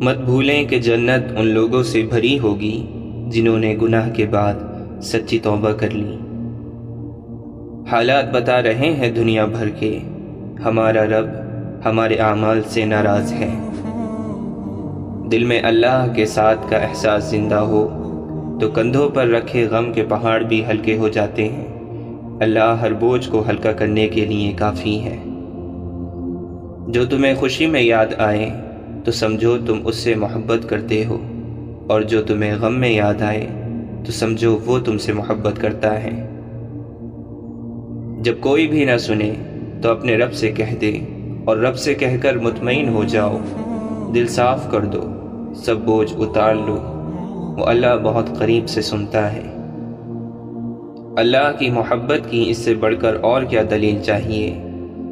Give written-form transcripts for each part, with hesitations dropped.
مت بھولیں کہ جنت ان لوگوں سے بھری ہوگی جنہوں نے گناہ کے بعد سچی توبہ کر لی۔ حالات بتا رہے ہیں دنیا بھر کے، ہمارا رب ہمارے اعمال سے ناراض ہے۔ دل میں اللہ کے ساتھ کا احساس زندہ ہو تو کندھوں پر رکھے غم کے پہاڑ بھی ہلکے ہو جاتے ہیں۔ اللہ ہر بوجھ کو ہلکا کرنے کے لیے کافی ہے۔ جو تمہیں خوشی میں یاد آئے تو سمجھو تم اس سے محبت کرتے ہو، اور جو تمہیں غم میں یاد آئے تو سمجھو وہ تم سے محبت کرتا ہے۔ جب کوئی بھی نہ سنے تو اپنے رب سے کہہ دے، اور رب سے کہہ کر مطمئن ہو جاؤ۔ دل صاف کر دو، سب بوجھ اتار لو، وہ اللہ بہت قریب سے سنتا ہے۔ اللہ کی محبت کی اس سے بڑھ کر اور کیا دلیل چاہیے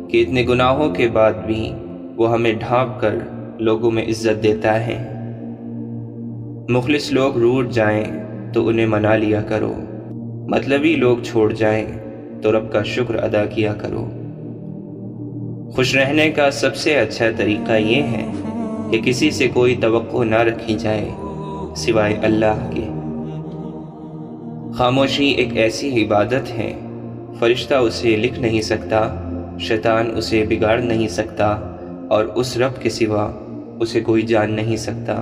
کہ اتنے گناہوں کے بعد بھی وہ ہمیں ڈھانپ کر لوگوں میں عزت دیتا ہے۔ مخلص لوگ روٹھ جائیں تو انہیں منا لیا کرو، مطلبی لوگ چھوڑ جائیں تو رب کا شکر ادا کیا کرو۔ خوش رہنے کا سب سے اچھا طریقہ یہ ہے کہ کسی سے کوئی توقع نہ رکھی جائے سوائے اللہ کے۔ خاموشی ایک ایسی عبادت ہے، فرشتہ اسے لکھ نہیں سکتا، شیطان اسے بگاڑ نہیں سکتا، اور اس رب کے سوا اسے کوئی جان نہیں سکتا۔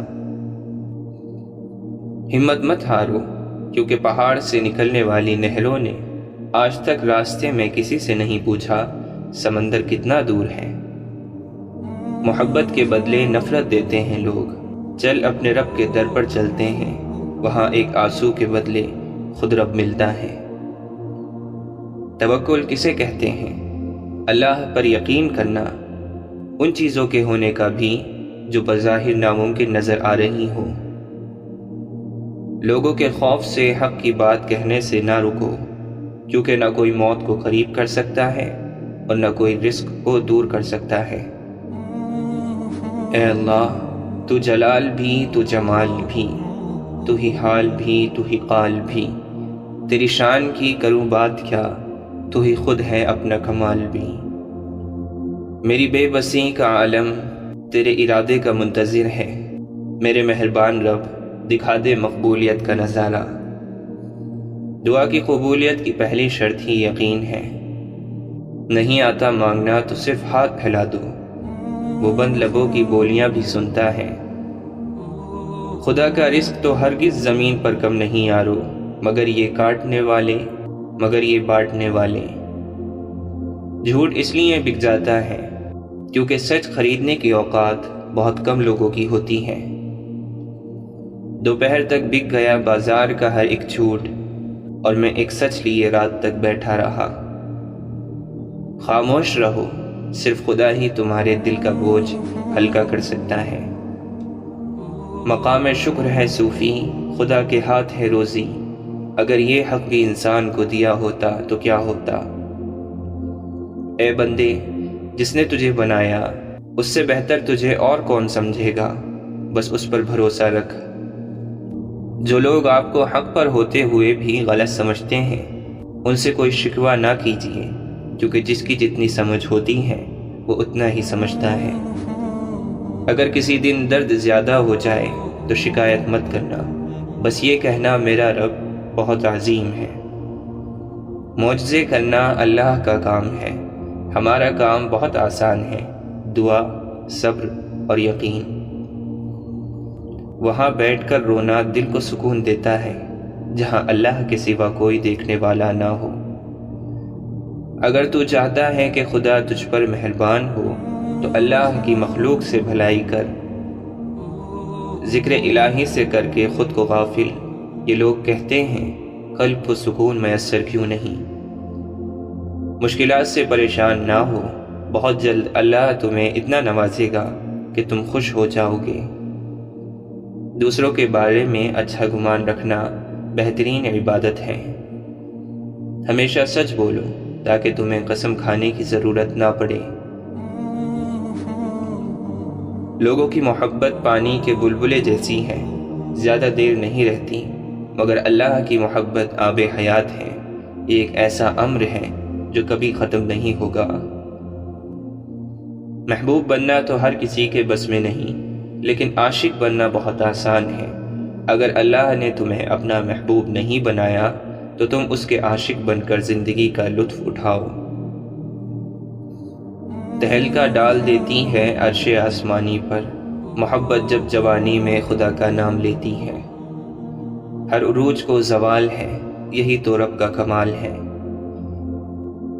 ہمت مت ہارو، کیونکہ پہاڑ سے نکلنے والی نہروں نے آج تک راستے میں کسی سے نہیں پوچھا سمندر کتنا دور ہے۔ محبت کے بدلے نفرت دیتے ہیں لوگ، چل اپنے رب کے در پر چلتے ہیں، وہاں ایک آنسو کے بدلے خود رب ملتا ہے۔ توکل کسے کہتے ہیں؟ اللہ پر یقین کرنا، ان چیزوں کے ہونے کا بھی جو بظاہر ناممکن نظر آ رہی ہوں۔ لوگوں کے خوف سے حق کی بات کہنے سے نہ رکو، کیونکہ نہ کوئی موت کو قریب کر سکتا ہے اور نہ کوئی رزق کو دور کر سکتا ہے۔ اے اللہ، تو جلال بھی، تو جمال بھی، تو ہی حال بھی، تو ہی قال بھی، تیری شان کی کروں بات کیا، تو ہی خود ہے اپنا کمال بھی۔ میری بے بسی کا عالم تیرے ارادے کا منتظر ہے، میرے مہربان رب دکھا دے مقبولیت کا نظارہ۔ دعا کی قبولیت کی پہلی شرط ہی یقین ہے۔ نہیں آتا مانگنا تو صرف ہاتھ پھیلا دو، وہ بند لبوں کی بولیاں بھی سنتا ہے۔ خدا کا رزق تو ہرگز زمین پر کم نہیں یارو، مگر یہ کاٹنے والے، مگر یہ بانٹنے والے۔ جھوٹ اس لیے بک جاتا ہے کیونکہ سچ خریدنے کی اوقات بہت کم لوگوں کی ہوتی ہے۔ دوپہر تک بک گیا بازار کا ہر ایک جھوٹ، اور میں ایک سچ لیے رات تک بیٹھا رہا۔ خاموش رہو، صرف خدا ہی تمہارے دل کا بوجھ ہلکا کر سکتا ہے۔ مقام شکر ہے صوفی، خدا کے ہاتھ ہے روزی، اگر یہ حق بھی انسان کو دیا ہوتا تو کیا ہوتا۔ اے بندے، جس نے تجھے بنایا اس سے بہتر تجھے اور کون سمجھے گا، بس اس پر بھروسہ رکھ۔ جو لوگ آپ کو حق پر ہوتے ہوئے بھی غلط سمجھتے ہیں ان سے کوئی شکوہ نہ کیجیے، کیونکہ جس کی جتنی سمجھ ہوتی ہے وہ اتنا ہی سمجھتا ہے۔ اگر کسی دن درد زیادہ ہو جائے تو شکایت مت کرنا، بس یہ کہنا میرا رب بہت عظیم ہے۔ معجزے کرنا اللہ کا کام ہے، ہمارا کام بہت آسان ہے، دعا، صبر اور یقین۔ وہاں بیٹھ کر رونا دل کو سکون دیتا ہے جہاں اللہ کے سوا کوئی دیکھنے والا نہ ہو۔ اگر تو چاہتا ہے کہ خدا تجھ پر مہربان ہو تو اللہ کی مخلوق سے بھلائی کر، ذکر الہی سے کر کے خود کو غافل۔ یہ لوگ کہتے ہیں قلب کو سکون میسر کیوں نہیں۔ مشکلات سے پریشان نہ ہو، بہت جلد اللہ تمہیں اتنا نوازے گا کہ تم خوش ہو جاؤ گے۔ دوسروں کے بارے میں اچھا گمان رکھنا بہترین عبادت ہے۔ ہمیشہ سچ بولو تاکہ تمہیں قسم کھانے کی ضرورت نہ پڑے۔ لوگوں کی محبت پانی کے بلبلے جیسی ہے، زیادہ دیر نہیں رہتی، مگر اللہ کی محبت آب حیات ہے۔ یہ ایک ایسا امر ہے جو کبھی ختم نہیں ہوگا۔ محبوب بننا تو ہر کسی کے بس میں نہیں، لیکن عاشق بننا بہت آسان ہے۔ اگر اللہ نے تمہیں اپنا محبوب نہیں بنایا تو تم اس کے عاشق بن کر زندگی کا لطف اٹھاؤ۔ تہلکہ ڈال دیتی ہے عرش آسمانی پر، محبت جب جوانی میں خدا کا نام لیتی ہے۔ ہر عروج کو زوال ہے، یہی تو رب کا کمال ہے۔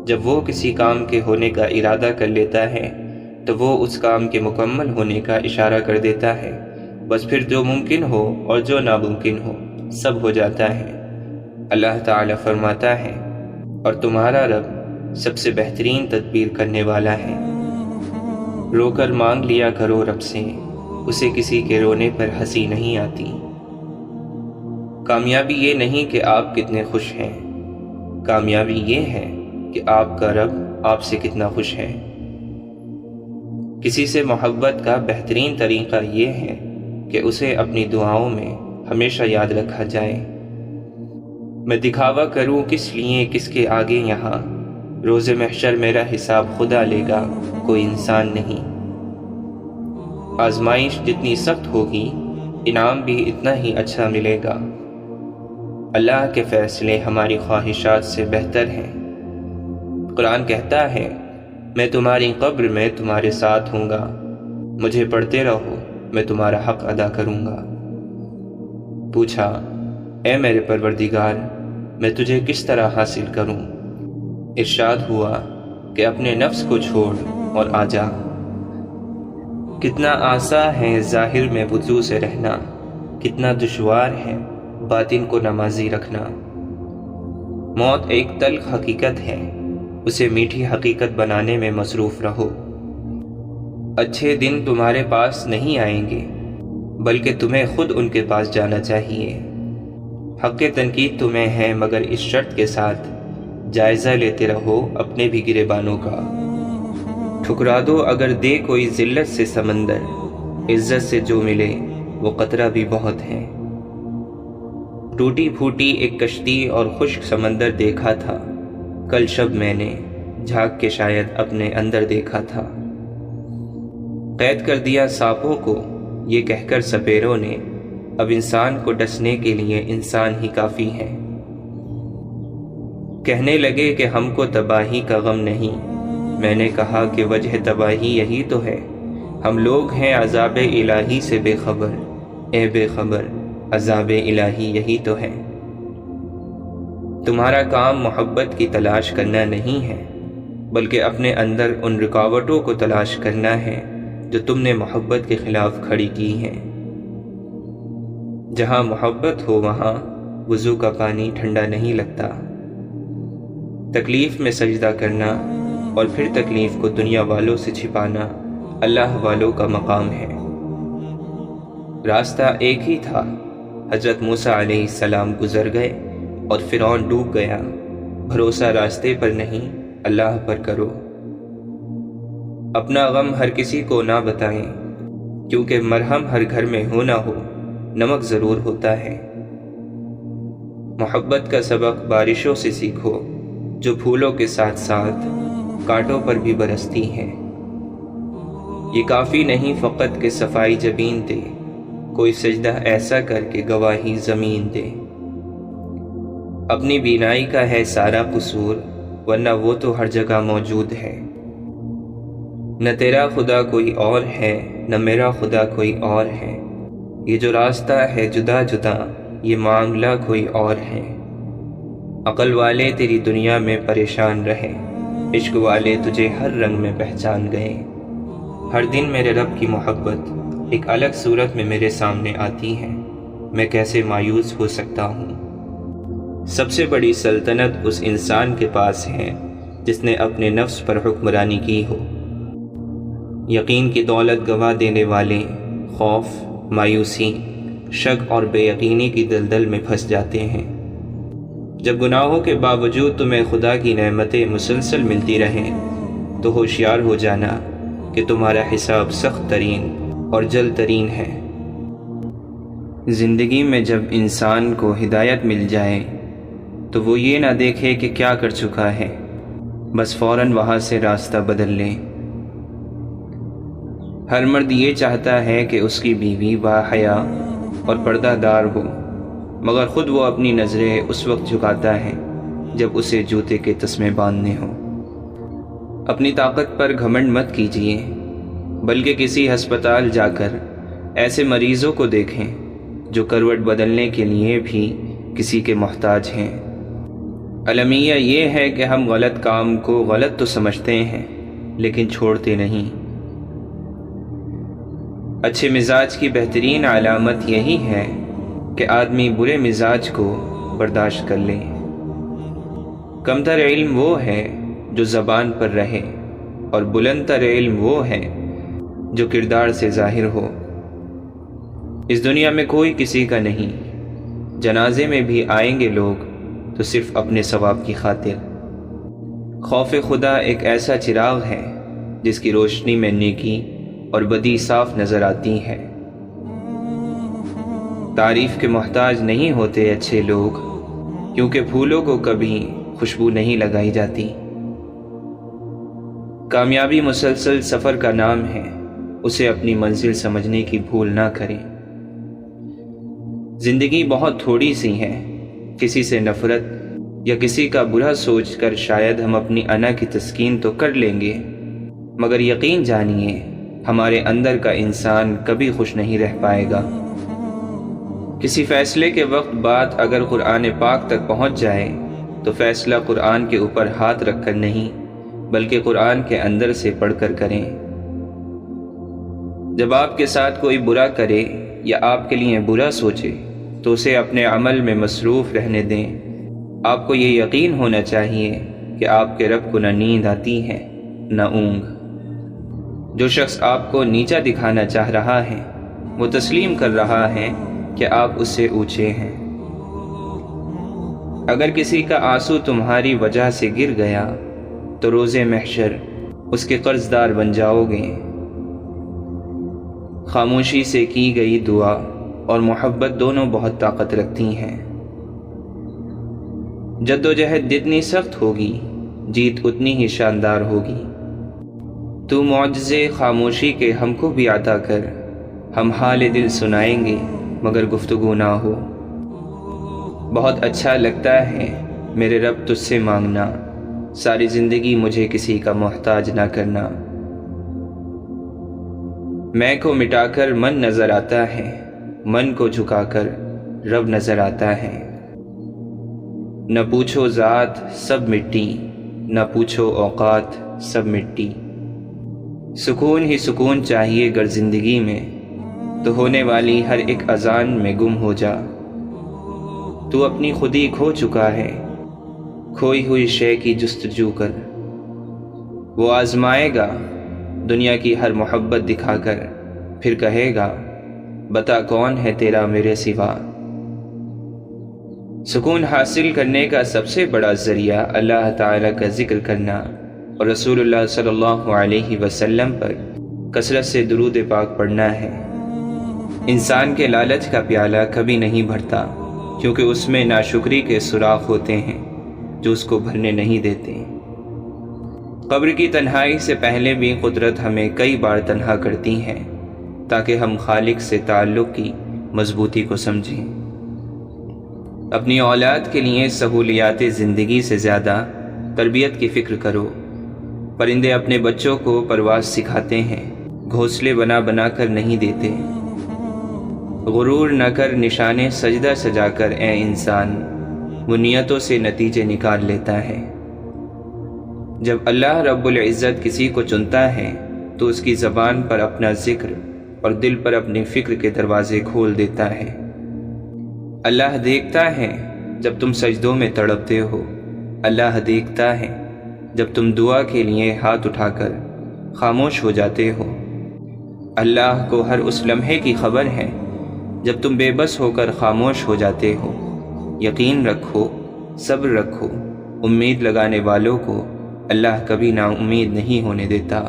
جب وہ کسی کام کے ہونے کا ارادہ کر لیتا ہے تو وہ اس کام کے مکمل ہونے کا اشارہ کر دیتا ہے، بس پھر جو ممکن ہو اور جو ناممکن ہو سب ہو جاتا ہے۔ اللہ تعالیٰ فرماتا ہے، اور تمہارا رب سب سے بہترین تدبیر کرنے والا ہے۔ رو کر مانگ لیا کرو رب سے، اسے کسی کے رونے پر ہنسی نہیں آتی۔ کامیابی یہ نہیں کہ آپ کتنے خوش ہیں، کامیابی یہ ہے کہ آپ کا رب آپ سے کتنا خوش ہے۔ کسی سے محبت کا بہترین طریقہ یہ ہے کہ اسے اپنی دعاؤں میں ہمیشہ یاد رکھا جائے۔ میں دکھاوا کروں کس لیے کس کے آگے یہاں، روز محشر میرا حساب خدا لے گا، کوئی انسان نہیں۔ آزمائش جتنی سخت ہوگی انعام بھی اتنا ہی اچھا ملے گا۔ اللہ کے فیصلے ہماری خواہشات سے بہتر ہیں۔ قرآن کہتا ہے، میں تمہاری قبر میں تمہارے ساتھ ہوں گا، مجھے پڑھتے رہو میں تمہارا حق ادا کروں گا۔ پوچھا، اے میرے پروردگار میں تجھے کس طرح حاصل کروں؟ ارشاد ہوا کہ اپنے نفس کو چھوڑ اور آ جا۔ کتنا آسان ہے ظاہر میں وضو سے رہنا، کتنا دشوار ہے باطن کو نمازی رکھنا۔ موت ایک تلخ حقیقت ہے، اسے میٹھی حقیقت بنانے میں مصروف رہو۔ اچھے دن تمہارے پاس نہیں آئیں گے، بلکہ تمہیں خود ان کے پاس جانا چاہیے۔ حق تنقید تمہیں ہے، مگر اس شرط کے ساتھ جائزہ لیتے رہو اپنے بھی گریبانوں کا۔ ٹھکرا دو اگر دے کوئی ذلت سے سمندر، عزت سے جو ملے وہ قطرہ بھی بہت ہے۔ ٹوٹی پھوٹی ایک کشتی اور خشک سمندر دیکھا تھا، کل شب میں نے جھانک کے شاید اپنے اندر دیکھا تھا۔ قید کر دیا سانپوں کو یہ کہہ کر سپیروں نے، اب انسان کو ڈسنے کے لیے انسان ہی کافی ہے۔ کہنے لگے کہ ہم کو تباہی کا غم نہیں، میں نے کہا کہ وجہ تباہی یہی تو ہے، ہم لوگ ہیں عذاب الہی سے بے خبر، اے بے خبر عذاب الہی یہی تو ہے۔ تمہارا کام محبت کی تلاش کرنا نہیں ہے، بلکہ اپنے اندر ان رکاوٹوں کو تلاش کرنا ہے جو تم نے محبت کے خلاف کھڑی کی ہیں۔ جہاں محبت ہو وہاں وضو کا پانی ٹھنڈا نہیں لگتا۔ تکلیف میں سجدہ کرنا اور پھر تکلیف کو دنیا والوں سے چھپانا اللہ والوں کا مقام ہے۔ راستہ ایک ہی تھا، حضرت موسیٰ علیہ السلام گزر گئے اور فرعون ڈوب گیا۔ بھروسہ راستے پر نہیں اللہ پر کرو۔ اپنا غم ہر کسی کو نہ بتائیں، کیونکہ مرہم ہر گھر میں ہو نہ ہو نمک ضرور ہوتا ہے۔ محبت کا سبق بارشوں سے سیکھو جو پھولوں کے ساتھ ساتھ کانٹوں پر بھی برستی ہیں۔ یہ کافی نہیں فقط کہ صفائی جبین دے، کوئی سجدہ ایسا کر کے گواہی زمین دے۔ اپنی بینائی کا ہے سارا قصور، ورنہ وہ تو ہر جگہ موجود ہے۔ نہ تیرا خدا کوئی اور ہے، نہ میرا خدا کوئی اور ہے، یہ جو راستہ ہے جدا جدا، یہ معاملہ کوئی اور ہے۔ عقل والے تیری دنیا میں پریشان رہے، عشق والے تجھے ہر رنگ میں پہچان گئے۔ ہر دن میرے رب کی محبت ایک الگ صورت میں میرے سامنے آتی ہے، میں کیسے مایوس ہو سکتا ہوں۔ سب سے بڑی سلطنت اس انسان کے پاس ہے جس نے اپنے نفس پر حکمرانی کی ہو۔ یقین کی دولت گوا دینے والے خوف، مایوسی، شک اور بے یقینی کی دلدل میں پھنس جاتے ہیں۔ جب گناہوں کے باوجود تمہیں خدا کی نعمتیں مسلسل ملتی رہیں تو ہوشیار ہو جانا کہ تمہارا حساب سخت ترین اور جلد ترین ہے۔ زندگی میں جب انسان کو ہدایت مل جائے تو وہ یہ نہ دیکھے کہ کیا کر چکا ہے، بس فوراً وہاں سے راستہ بدل لے۔ ہر مرد یہ چاہتا ہے کہ اس کی بیوی باحیا اور پردہ دار ہو، مگر خود وہ اپنی نظریں اس وقت جھکاتا ہے جب اسے جوتے کے تسمے باندھنے ہوں۔ اپنی طاقت پر گھمنڈ مت کیجیے، بلکہ کسی ہسپتال جا کر ایسے مریضوں کو دیکھیں جو کروٹ بدلنے کے لیے بھی کسی کے محتاج ہیں۔ المیہ یہ ہے کہ ہم غلط کام کو غلط تو سمجھتے ہیں لیکن چھوڑتے نہیں۔ اچھے مزاج کی بہترین علامت یہی ہے کہ آدمی برے مزاج کو برداشت کر لے۔ کمتر علم وہ ہے جو زبان پر رہے، اور بلند تر علم وہ ہے جو کردار سے ظاہر ہو۔ اس دنیا میں کوئی کسی کا نہیں، جنازے میں بھی آئیں گے لوگ تو صرف اپنے ثواب کی خاطر۔ خوف خدا ایک ایسا چراغ ہے جس کی روشنی میں نیکی اور بدی صاف نظر آتی ہے۔ تعریف کے محتاج نہیں ہوتے اچھے لوگ، کیونکہ پھولوں کو کبھی خوشبو نہیں لگائی جاتی۔ کامیابی مسلسل سفر کا نام ہے، اسے اپنی منزل سمجھنے کی بھول نہ کریں۔ زندگی بہت تھوڑی سی ہے، کسی سے نفرت یا کسی کا برا سوچ کر شاید ہم اپنی انا کی تسکین تو کر لیں گے، مگر یقین جانیے ہمارے اندر کا انسان کبھی خوش نہیں رہ پائے گا۔ کسی فیصلے کے وقت بات اگر قرآن پاک تک پہنچ جائے تو فیصلہ قرآن کے اوپر ہاتھ رکھ کر نہیں بلکہ قرآن کے اندر سے پڑھ کر کریں۔ جب آپ کے ساتھ کوئی برا کرے یا آپ کے لیے برا سوچے تو اسے اپنے عمل میں مصروف رہنے دیں۔ آپ کو یہ یقین ہونا چاہیے کہ آپ کے رب کو نہ نیند آتی ہے نہ اونگ۔ جو شخص آپ کو نیچا دکھانا چاہ رہا ہے وہ تسلیم کر رہا ہے کہ آپ اس سے اونچے ہیں۔ اگر کسی کا آنسو تمہاری وجہ سے گر گیا تو روز محشر اس کے قرض دار بن جاؤ گے۔ خاموشی سے کی گئی دعا اور محبت دونوں بہت طاقت رکھتی ہیں۔ جد و جہد جتنی سخت ہوگی جیت اتنی ہی شاندار ہوگی۔ تو معجزے خاموشی کے ہم کو بھی عطا کر، ہم حال دل سنائیں گے مگر گفتگو نہ ہو۔ بہت اچھا لگتا ہے میرے رب تجھ سے مانگنا، ساری زندگی مجھے کسی کا محتاج نہ کرنا۔ میں کو مٹا کر من نظر آتا ہے، من کو جھکا کر رب نظر آتا ہے۔ نہ پوچھو ذات سب مٹی، نہ پوچھو اوقات سب مٹی۔ سکون ہی سکون چاہیے گر زندگی میں، تو ہونے والی ہر ایک اذان میں گم ہو جا۔ تو اپنی خودی کھو چکا ہے، کھوئی ہوئی شے کی جستجو کر۔ وہ آزمائے گا دنیا کی ہر محبت دکھا کر، پھر کہے گا بتا کون ہے تیرا میرے سوا۔ سکون حاصل کرنے کا سب سے بڑا ذریعہ اللہ تعالیٰ کا ذکر کرنا اور رسول اللہ صلی اللہ علیہ وسلم پر کثرت سے درود پاک پڑھنا ہے۔ انسان کے لالچ کا پیالہ کبھی نہیں بھرتا، کیونکہ اس میں ناشکری کے سوراخ ہوتے ہیں جو اس کو بھرنے نہیں دیتے۔ قبر کی تنہائی سے پہلے بھی قدرت ہمیں کئی بار تنہا کرتی ہے تاکہ ہم خالق سے تعلق کی مضبوطی کو سمجھیں۔ اپنی اولاد کے لیے سہولیات زندگی سے زیادہ تربیت کی فکر کرو۔ پرندے اپنے بچوں کو پرواز سکھاتے ہیں، گھونسلے بنا بنا کر نہیں دیتے۔ غرور نہ کر نشانے سجدہ سجا کر اے انسان، وہ نیتوں سے نتیجے نکال لیتا ہے۔ جب اللہ رب العزت کسی کو چنتا ہے تو اس کی زبان پر اپنا ذکر اور دل پر اپنی فکر کے دروازے کھول دیتا ہے۔ اللہ دیکھتا ہے جب تم سجدوں میں تڑپتے ہو، اللہ دیکھتا ہے جب تم دعا کے لیے ہاتھ اٹھا کر خاموش ہو جاتے ہو۔ اللہ کو ہر اس لمحے کی خبر ہے جب تم بے بس ہو کر خاموش ہو جاتے ہو۔ یقین رکھو، صبر رکھو، امید لگانے والوں کو اللہ کبھی نا امید نہیں ہونے دیتا۔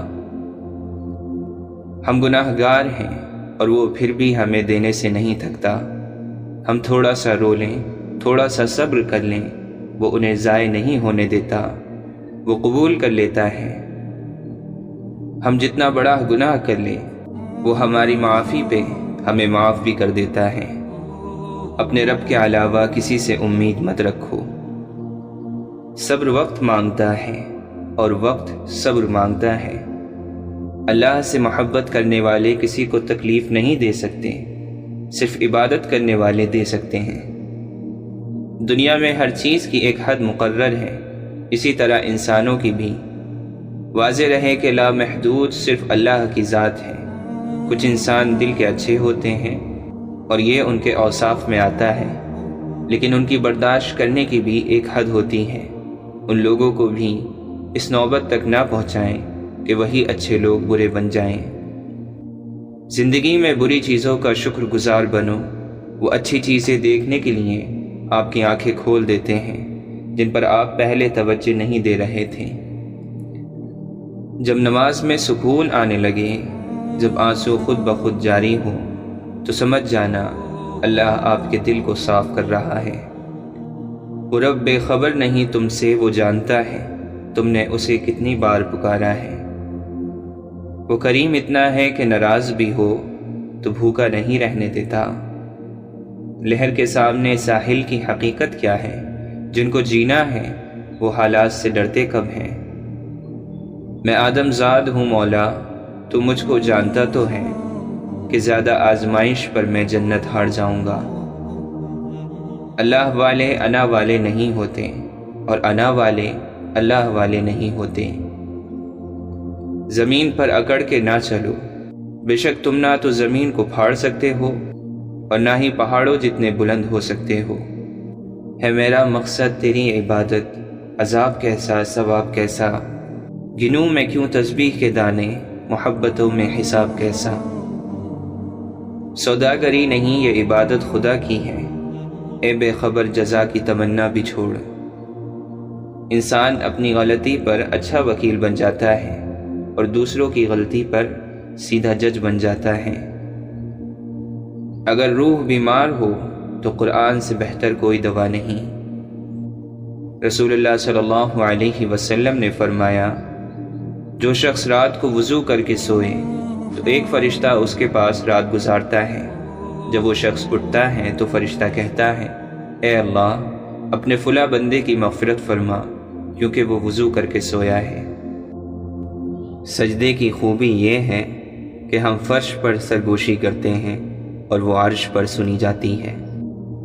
ہم گناہ گار ہیں اور وہ پھر بھی ہمیں دینے سے نہیں تھکتا۔ ہم تھوڑا سا رو لیں، تھوڑا سا صبر کر لیں، وہ انہیں ضائع نہیں ہونے دیتا، وہ قبول کر لیتا ہے۔ ہم جتنا بڑا گناہ کر لیں وہ ہماری معافی پہ ہمیں معاف بھی کر دیتا ہے۔ اپنے رب کے علاوہ کسی سے امید مت رکھو۔ صبر وقت مانگتا ہے اور وقت صبر مانگتا ہے۔ اللہ سے محبت کرنے والے کسی کو تکلیف نہیں دے سکتے، صرف عبادت کرنے والے دے سکتے ہیں۔ دنیا میں ہر چیز کی ایک حد مقرر ہے، اسی طرح انسانوں کی بھی۔ واضح رہے کہ لامحدود صرف اللہ کی ذات ہے۔ کچھ انسان دل کے اچھے ہوتے ہیں اور یہ ان کے اوصاف میں آتا ہے، لیکن ان کی برداشت کرنے کی بھی ایک حد ہوتی ہے۔ ان لوگوں کو بھی اس نوبت تک نہ پہنچائیں کہ وہی اچھے لوگ برے بن جائیں۔ زندگی میں بری چیزوں کا شکر گزار بنو، وہ اچھی چیزیں دیکھنے کے لیے آپ کی آنکھیں کھول دیتے ہیں جن پر آپ پہلے توجہ نہیں دے رہے تھے۔ جب نماز میں سکون آنے لگے، جب آنسو خود بخود جاری ہو، تو سمجھ جانا اللہ آپ کے دل کو صاف کر رہا ہے۔ وہ رب بے خبر نہیں تم سے، وہ جانتا ہے تم نے اسے کتنی بار پکارا ہے۔ وہ کریم اتنا ہے کہ ناراض بھی ہو تو بھوکا نہیں رہنے دیتا۔ لہر کے سامنے ساحل کی حقیقت کیا ہے؟ جن کو جینا ہے وہ حالات سے ڈرتے کب ہیں؟ میں آدم زاد ہوں مولا، تو مجھ کو جانتا تو ہے کہ زیادہ آزمائش پر میں جنت ہار جاؤں گا۔ اللہ والے انا والے نہیں ہوتے اور انا والے اللہ والے نہیں ہوتے۔ زمین پر اکڑ کے نہ چلو، بے شک تم نہ تو زمین کو پھاڑ سکتے ہو اور نہ ہی پہاڑوں جتنے بلند ہو سکتے ہو۔ ہے میرا مقصد تیری عبادت، عذاب کیسا ثواب کیسا، گنوں میں کیوں تسبیح کے دانے، محبتوں میں حساب کیسا۔ سوداگری نہیں یہ عبادت خدا کی ہے، اے بے خبر جزا کی تمنا بھی چھوڑ۔ انسان اپنی غلطی پر اچھا وکیل بن جاتا ہے اور دوسروں کی غلطی پر سیدھا جج بن جاتا ہے۔ اگر روح بیمار ہو تو قرآن سے بہتر کوئی دوا نہیں۔ رسول اللہ صلی اللہ علیہ وسلم نے فرمایا، جو شخص رات کو وضو کر کے سوئے تو ایک فرشتہ اس کے پاس رات گزارتا ہے۔ جب وہ شخص اٹھتا ہے تو فرشتہ کہتا ہے، اے اللہ اپنے فلاں بندے کی مغفرت فرما کیونکہ وہ وضو کر کے سویا ہے۔ سجدے کی خوبی یہ ہے کہ ہم فرش پر سرگوشی کرتے ہیں اور وہ عرش پر سنی جاتی ہے۔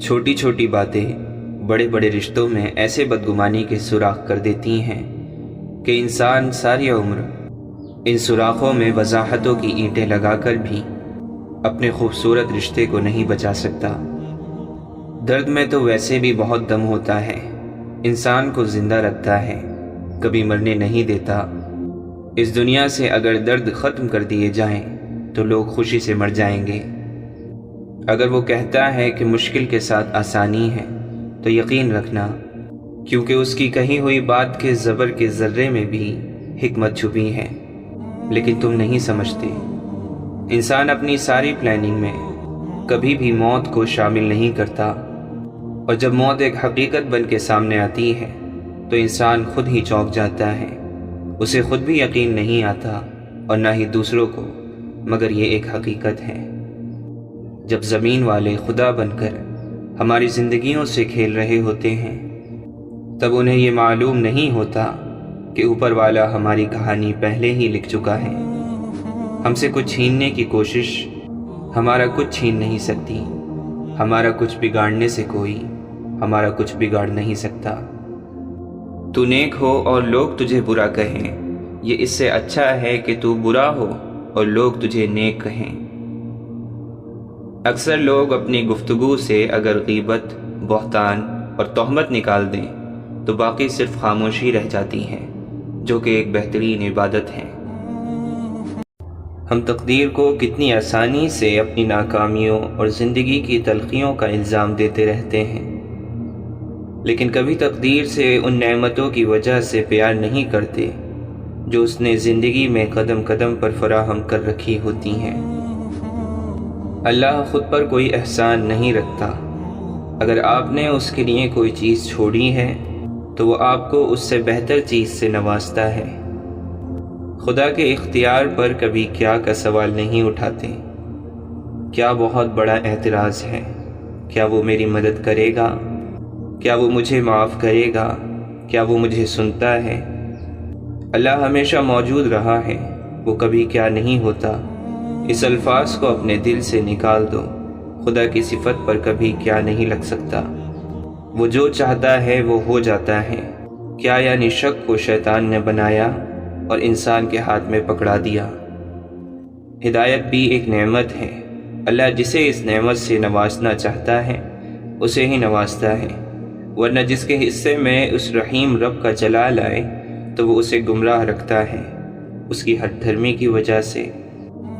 چھوٹی چھوٹی باتیں بڑے بڑے رشتوں میں ایسے بدگمانی کے سوراخ کر دیتی ہیں کہ انسان ساری عمر ان سوراخوں میں وضاحتوں کی اینٹیں لگا کر بھی اپنے خوبصورت رشتے کو نہیں بچا سکتا۔ درد میں تو ویسے بھی بہت دم ہوتا ہے، انسان کو زندہ رکھتا ہے، کبھی مرنے نہیں دیتا۔ اس دنیا سے اگر درد ختم کر دیے جائیں تو لوگ خوشی سے مر جائیں گے۔ اگر وہ کہتا ہے کہ مشکل کے ساتھ آسانی ہے تو یقین رکھنا، کیونکہ اس کی کہی ہوئی بات کے زبر کے ذرے میں بھی حکمت چھپی ہے، لیکن تم نہیں سمجھتے۔ انسان اپنی ساری پلاننگ میں کبھی بھی موت کو شامل نہیں کرتا، اور جب موت ایک حقیقت بن کے سامنے آتی ہے تو انسان خود ہی چونک جاتا ہے۔ اسے خود بھی یقین نہیں آتا اور نہ ہی دوسروں کو، مگر یہ ایک حقیقت ہے۔ جب زمین والے خدا بن کر ہماری زندگیوں سے کھیل رہے ہوتے ہیں تب انہیں یہ معلوم نہیں ہوتا کہ اوپر والا ہماری کہانی پہلے ہی لکھ چکا ہے۔ ہم سے کچھ چھیننے کی کوشش ہمارا کچھ چھین نہیں سکتی، ہمارا کچھ بگاڑنے سے کوئی ہمارا کچھ بگاڑ نہیں سکتا۔ تو نیک ہو اور لوگ تجھے برا کہیں، یہ اس سے اچھا ہے کہ تو برا ہو اور لوگ تجھے نیک کہیں۔ اکثر لوگ اپنی گفتگو سے اگر غیبت، بہتان اور تہمت نکال دیں تو باقی صرف خاموشی رہ جاتی ہے، جو کہ ایک بہترین عبادت ہے۔ ہم تقدیر کو کتنی آسانی سے اپنی ناکامیوں اور زندگی کی تلخیوں کا الزام دیتے رہتے ہیں، لیکن کبھی تقدیر سے ان نعمتوں کی وجہ سے پیار نہیں کرتے جو اس نے زندگی میں قدم قدم پر فراہم کر رکھی ہوتی ہیں۔ اللہ خود پر کوئی احسان نہیں رکھتا۔ اگر آپ نے اس کے لیے کوئی چیز چھوڑی ہے تو وہ آپ کو اس سے بہتر چیز سے نوازتا ہے۔ خدا کے اختیار پر کبھی کیا کا سوال نہیں اٹھاتے۔ کیا بہت بڑا اعتراض ہے؟ کیا وہ میری مدد کرے گا؟ کیا وہ مجھے معاف کرے گا؟ کیا وہ مجھے سنتا ہے؟ اللہ ہمیشہ موجود رہا ہے، وہ کبھی کیا نہیں ہوتا۔ اس الفاظ کو اپنے دل سے نکال دو۔ خدا کی صفت پر کبھی کیا نہیں لگ سکتا۔ وہ جو چاہتا ہے وہ ہو جاتا ہے۔ کیا یعنی شک کو شیطان نے بنایا اور انسان کے ہاتھ میں پکڑا دیا؟ ہدایت بھی ایک نعمت ہے۔ اللہ جسے اس نعمت سے نوازنا چاہتا ہے اسے ہی نوازتا ہے، ورنہ جس کے حصے میں اس رحیم رب کا جلال آئے تو وہ اسے گمراہ رکھتا ہے اس کی ہٹ دھرمی کی وجہ سے۔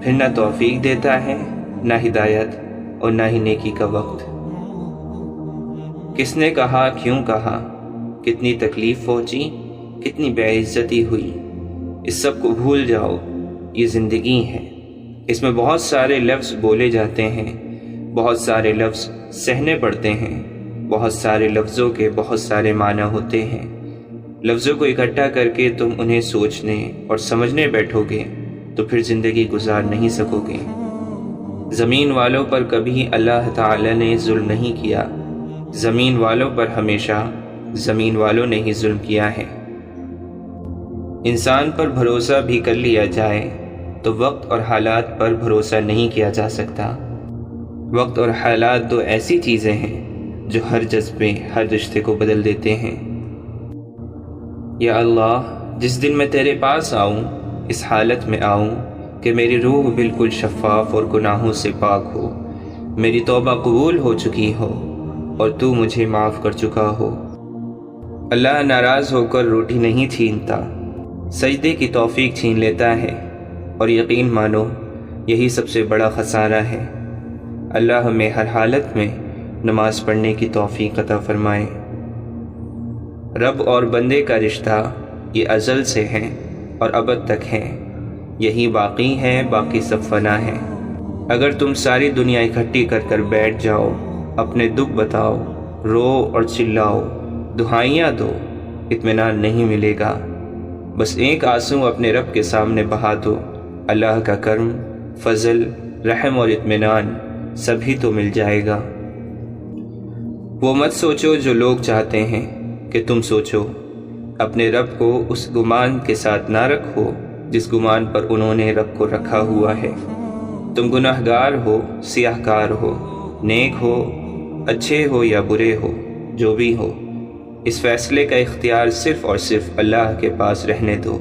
پھر نہ توفیق دیتا ہے، نہ ہدایت اور نہ ہی نیکی کا وقت۔ کس نے کہا، کیوں کہا، کتنی تکلیف پہنچی، کتنی بے عزتی ہوئی، اس سب کو بھول جاؤ۔ یہ زندگی ہے، اس میں بہت سارے لفظ بولے جاتے ہیں، بہت سارے لفظ سہنے پڑتے ہیں، بہت سارے لفظوں کے بہت سارے معنی ہوتے ہیں۔ لفظوں کو اکٹھا کر کے تم انہیں سوچنے اور سمجھنے بیٹھو گے تو پھر زندگی گزار نہیں سکو گے۔ زمین والوں پر کبھی اللہ تعالی نے ظلم نہیں کیا، زمین والوں پر ہمیشہ زمین والوں نے ہی ظلم کیا ہے۔ انسان پر بھروسہ بھی کر لیا جائے تو وقت اور حالات پر بھروسہ نہیں کیا جا سکتا۔ وقت اور حالات دو ایسی چیزیں ہیں جو ہر جذبے، ہر رشتے کو بدل دیتے ہیں۔ یا اللہ، جس دن میں تیرے پاس آؤں اس حالت میں آؤں کہ میری روح بالکل شفاف اور گناہوں سے پاک ہو، میری توبہ قبول ہو چکی ہو اور تو مجھے معاف کر چکا ہو۔ اللہ ناراض ہو کر روٹی نہیں چھینتا، سجدے کی توفیق چھین لیتا ہے، اور یقین مانو یہی سب سے بڑا خسارہ ہے۔ اللہ ہمیں ہر حالت میں نماز پڑھنے کی توفیق عطا فرمائے۔ رب اور بندے کا رشتہ یہ ازل سے ہے اور ابد تک ہے، یہی باقی ہے، باقی سب فنا ہے۔ اگر تم ساری دنیا اکٹھی کر بیٹھ جاؤ، اپنے دکھ بتاؤ، رو اور چلاؤ، دہائیاں دو، اطمینان نہیں ملے گا۔ بس ایک آنسو اپنے رب کے سامنے بہا دو، اللہ کا کرم، فضل، رحم اور اطمینان سبھی تو مل جائے گا۔ وہ مت سوچو جو لوگ چاہتے ہیں کہ تم سوچو، اپنے رب کو اس گمان کے ساتھ نہ رکھو جس گمان پر انہوں نے رب کو رکھا ہوا ہے۔ تم گناہگار ہو، سیاہ کار ہو، نیک ہو، اچھے ہو یا برے ہو، جو بھی ہو، اس فیصلے کا اختیار صرف اور صرف اللہ کے پاس رہنے دو۔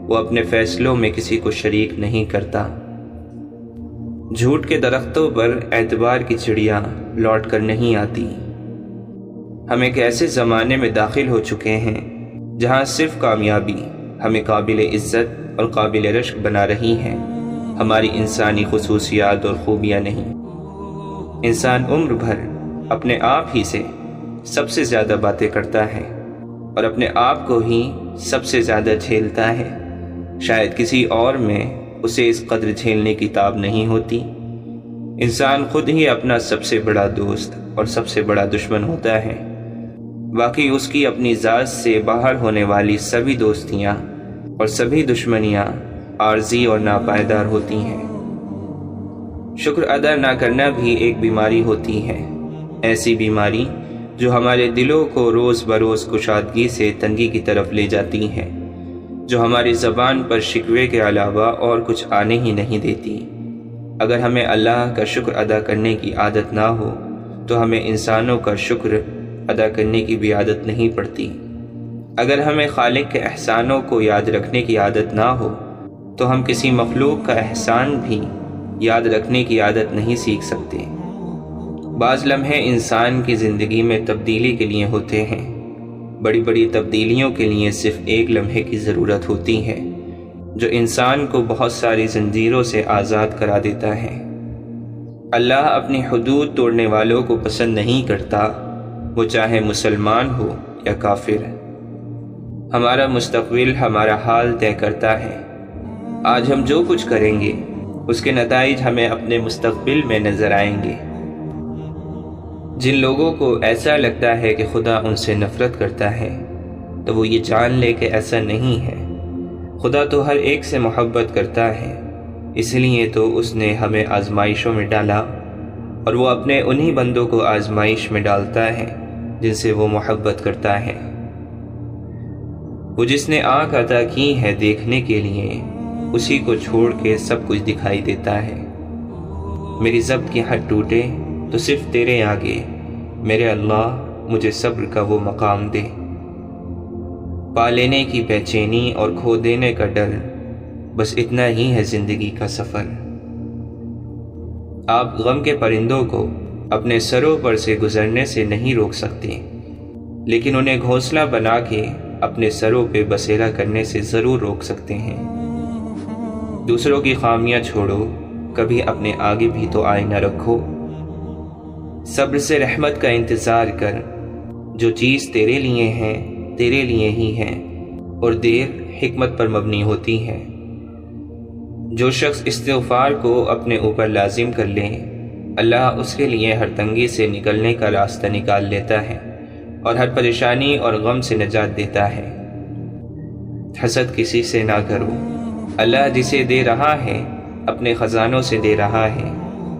وہ اپنے فیصلوں میں کسی کو شریک نہیں کرتا۔ جھوٹ کے درختوں پر اعتبار کی چڑیاں لوٹ کر نہیں آتی۔ ہم ایک ایسے زمانے میں داخل ہو چکے ہیں جہاں صرف کامیابی ہمیں قابل عزت اور قابل رشک بنا رہی ہے، ہماری انسانی خصوصیات اور خوبیاں نہیں۔ انسان عمر بھر اپنے آپ ہی سے سب سے زیادہ باتیں کرتا ہے اور اپنے آپ کو ہی سب سے زیادہ جھیلتا ہے۔ شاید کسی اور میں اسے اس قدر جھیلنے کی تاب نہیں ہوتی۔ انسان خود ہی اپنا سب سے بڑا دوست اور سب سے بڑا دشمن ہوتا ہے، باقی اس کی اپنی ذات سے باہر ہونے والی سبھی دوستیاں اور سبھی دشمنیاں عارضی اور ناپائیدار ہوتی ہیں۔ شکر ادا نہ کرنا بھی ایک بیماری ہوتی ہے، ایسی بیماری جو ہمارے دلوں کو روز بروز کشادگی سے تنگی کی طرف لے جاتی ہے، جو ہماری زبان پر شکوے کے علاوہ اور کچھ آنے ہی نہیں دیتی۔ اگر ہمیں اللہ کا شکر ادا کرنے کی عادت نہ ہو تو ہمیں انسانوں کا شکر ادا کرنے کی بھی عادت نہیں پڑتی۔ اگر ہمیں خالق کے احسانوں کو یاد رکھنے کی عادت نہ ہو تو ہم کسی مخلوق کا احسان بھی یاد رکھنے کی عادت نہیں سیکھ سکتے۔ بعض لمحے انسان کی زندگی میں تبدیلی کے لیے ہوتے ہیں، بڑی بڑی تبدیلیوں کے لیے صرف ایک لمحے کی ضرورت ہوتی ہے جو انسان کو بہت ساری زنجیروں سے آزاد کرا دیتا ہے۔ اللہ اپنی حدود توڑنے والوں کو پسند نہیں کرتا، وہ چاہے مسلمان ہو یا کافر۔ ہمارا مستقبل ہمارا حال طے کرتا ہے۔ آج ہم جو کچھ کریں گے اس کے نتائج ہمیں اپنے مستقبل میں نظر آئیں گے۔ جن لوگوں کو ایسا لگتا ہے کہ خدا ان سے نفرت کرتا ہے تو وہ یہ جان لے کہ ایسا نہیں ہے۔ خدا تو ہر ایک سے محبت کرتا ہے، اس لیے تو اس نے ہمیں آزمائشوں میں ڈالا، اور وہ اپنے انہی بندوں کو آزمائش میں ڈالتا ہے جن سے وہ محبت کرتا ہے۔ وہ جس نے آنکھ عطا کی ہے دیکھنے کے لیے، اسی کو چھوڑ کے سب کچھ دکھائی دیتا ہے۔ میری ضبط کی حد ٹوٹے تو صرف تیرے آگے، میرے اللہ مجھے صبر کا وہ مقام دے۔ پا لینے کی بے چینی اور کھو دینے کا ڈر، بس اتنا ہی ہے زندگی کا سفر۔ آپ غم کے پرندوں کو اپنے سروں پر سے گزرنے سے نہیں روک سکتے، لیکن انہیں گھونسلہ بنا کے اپنے سروں پہ بسیرا کرنے سے ضرور روک سکتے ہیں۔ دوسروں کی خامیاں چھوڑو، کبھی اپنے آگے بھی تو آئینہ رکھو۔ صبر سے رحمت کا انتظار کر، جو چیز تیرے لیے ہے تیرے لیے ہی ہے، اور دیر حکمت پر مبنی ہوتی ہے۔ جو شخص استغفار کو اپنے اوپر لازم کر لے، اللہ اس کے لیے ہر تنگی سے نکلنے کا راستہ نکال لیتا ہے اور ہر پریشانی اور غم سے نجات دیتا ہے۔ حسد کسی سے نہ کرو، اللہ جسے دے رہا ہے اپنے خزانوں سے دے رہا ہے،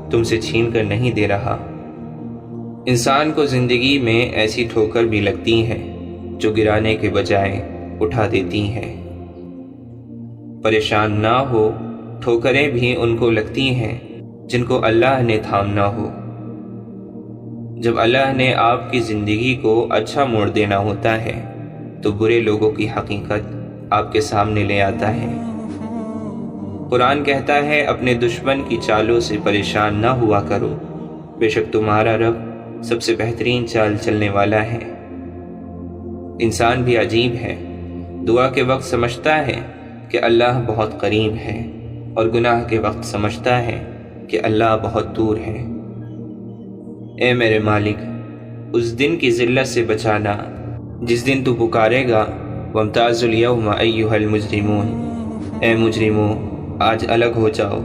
تم سے چھین کر نہیں دے رہا۔ انسان کو زندگی میں ایسی ٹھوکر بھی لگتی ہے جو گرانے کے بجائے اٹھا دیتی ہیں۔ پریشان نہ ہو، ٹھوکریں بھی ان کو لگتی ہیں جن کو اللہ نے تھامنا ہو۔ جب اللہ نے آپ کی زندگی کو اچھا موڑ دینا ہوتا ہے تو برے لوگوں کی حقیقت آپ کے سامنے لے آتا ہے۔ قرآن کہتا ہے اپنے دشمن کی چالوں سے پریشان نہ ہوا کرو، بے شک تمہارا رب سب سے بہترین چال چلنے والا ہے۔ انسان بھی عجیب ہے، دعا کے وقت سمجھتا ہے کہ اللہ بہت قریب ہے، اور گناہ کے وقت سمجھتا ہے کہ اللہ بہت دور ہے۔ اے میرے مالک، اس دن کی ذلت سے بچانا جس دن تو پکارے گا وامتازوا اليوم ایھا المجرمون، اے مجرموں آج الگ ہو جاؤ۔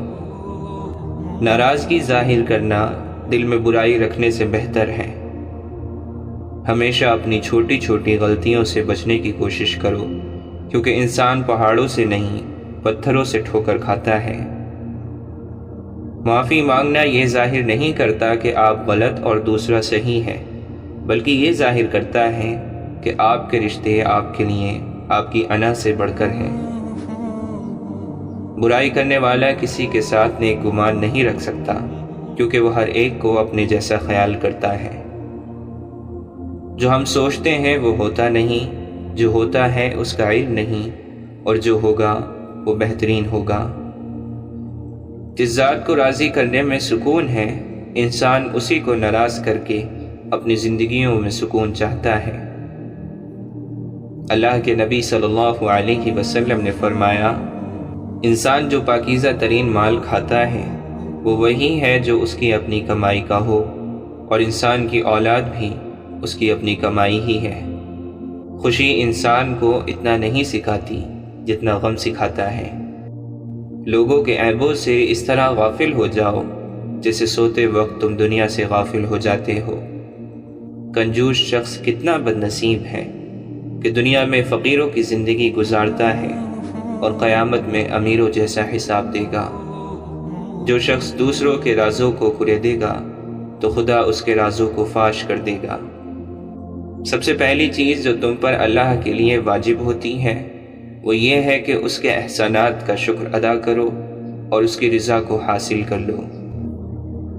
ناراضگی ظاہر کرنا دل میں برائی رکھنے سے بہتر ہے۔ ہمیشہ اپنی چھوٹی چھوٹی غلطیوں سے بچنے کی کوشش کرو، کیونکہ انسان پہاڑوں سے نہیں پتھروں سے ٹھوکر کھاتا ہے۔ معافی مانگنا یہ ظاہر نہیں کرتا کہ آپ غلط اور دوسرا صحیح ہے، بلکہ یہ ظاہر کرتا ہے کہ آپ کے رشتے آپ کے لیے آپ کی انا سے بڑھ کر ہیں۔ برائی کرنے والا کسی کے ساتھ نیک گمان نہیں رکھ سکتا، کیونکہ وہ ہر ایک کو اپنے جیسا خیال کرتا ہے۔ جو ہم سوچتے ہیں وہ ہوتا نہیں، جو ہوتا ہے اس کا علم نہیں، اور جو ہوگا وہ بہترین ہوگا۔ جس ذات کو راضی کرنے میں سکون ہے، انسان اسی کو ناراض کر کے اپنی زندگیوں میں سکون چاہتا ہے۔ اللہ کے نبی صلی اللہ علیہ وسلم نے فرمایا، انسان جو پاکیزہ ترین مال کھاتا ہے وہ وہی ہے جو اس کی اپنی کمائی کا ہو، اور انسان کی اولاد بھی اس کی اپنی کمائی ہی ہے۔ خوشی انسان کو اتنا نہیں سکھاتی جتنا غم سکھاتا ہے۔ لوگوں کے عیبوں سے اس طرح غافل ہو جاؤ جیسے سوتے وقت تم دنیا سے غافل ہو جاتے ہو۔ کنجوس شخص کتنا بد نصیب ہے کہ دنیا میں فقیروں کی زندگی گزارتا ہے اور قیامت میں امیروں جیسا حساب دے گا۔ جو شخص دوسروں کے رازوں کو کریدے گا تو خدا اس کے رازوں کو فاش کر دے گا۔ سب سے پہلی چیز جو تم پر اللہ کے لیے واجب ہوتی ہے وہ یہ ہے کہ اس کے احسانات کا شکر ادا کرو اور اس کی رضا کو حاصل کر لو۔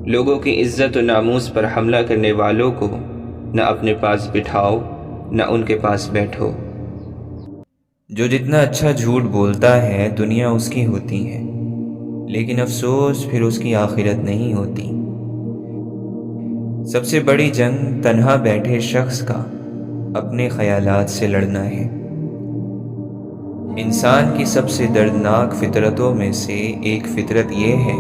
لوگوں کی عزت و ناموس پر حملہ کرنے والوں کو نہ اپنے پاس بٹھاؤ نہ ان کے پاس بیٹھو۔ جو جتنا اچھا جھوٹ بولتا ہے دنیا اس کی ہوتی ہے، لیکن افسوس پھر اس کی آخرت نہیں ہوتی۔ سب سے بڑی جنگ تنہا بیٹھے شخص کا اپنے خیالات سے لڑنا ہے۔ انسان کی سب سے دردناک فطرتوں میں سے ایک فطرت یہ ہے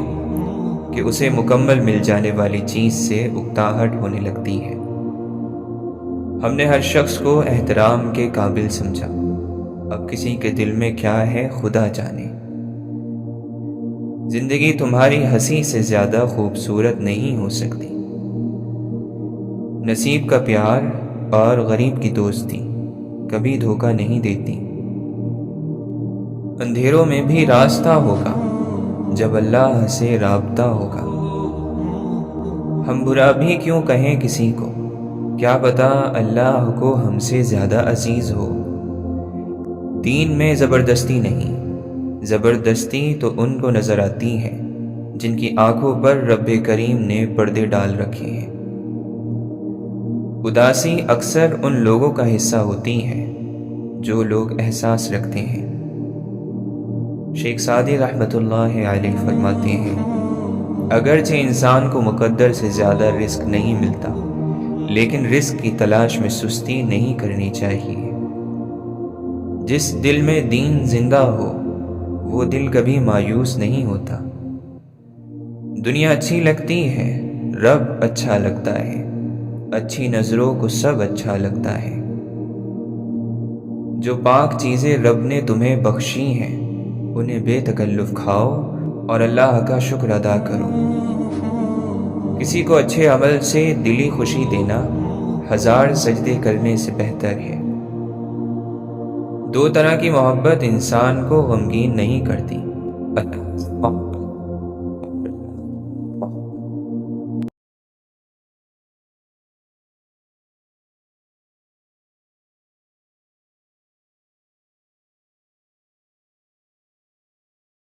کہ اسے مکمل مل جانے والی چیز سے اکتاہٹ ہونے لگتی ہے۔ ہم نے ہر شخص کو احترام کے قابل سمجھا، اب کسی کے دل میں کیا ہے خدا جانے۔ زندگی تمہاری ہنسی سے زیادہ خوبصورت نہیں ہو سکتی۔ نصیب کا پیار اور غریب کی دوستی کبھی دھوکہ نہیں دیتی۔ اندھیروں میں بھی راستہ ہوگا جب اللہ سے رابطہ ہوگا۔ ہم برا بھی کیوں کہیں کسی کو، کیا پتہ اللہ کو ہم سے زیادہ عزیز ہو۔ دین میں زبردستی نہیں، زبردستی تو ان کو نظر آتی ہے جن کی آنکھوں پر رب کریم نے پردے ڈال رکھے ہیں۔ اداسی اکثر ان لوگوں کا حصہ ہوتی ہے جو لوگ احساس رکھتے ہیں۔ شیخ سعدی رحمۃ اللہ علیہ فرماتے ہیں، اگرچہ انسان کو مقدر سے زیادہ رزق نہیں ملتا، لیکن رزق کی تلاش میں سستی نہیں کرنی چاہیے۔ جس دل میں دین زندہ ہو وہ دل کبھی مایوس نہیں ہوتا۔ دنیا اچھی لگتی ہے، رب اچھا لگتا ہے، اچھی نظروں کو سب اچھا لگتا ہے۔ جو پاک چیزیں رب نے تمہیں بخشی ہیں انہیں بے تکلف کھاؤ اور اللہ کا شکر ادا کرو۔ کسی کو اچھے عمل سے دلی خوشی دینا 1000 سجدے کرنے سے بہتر ہے۔ دو طرح کی محبت انسان کو غمگین نہیں کرتی۔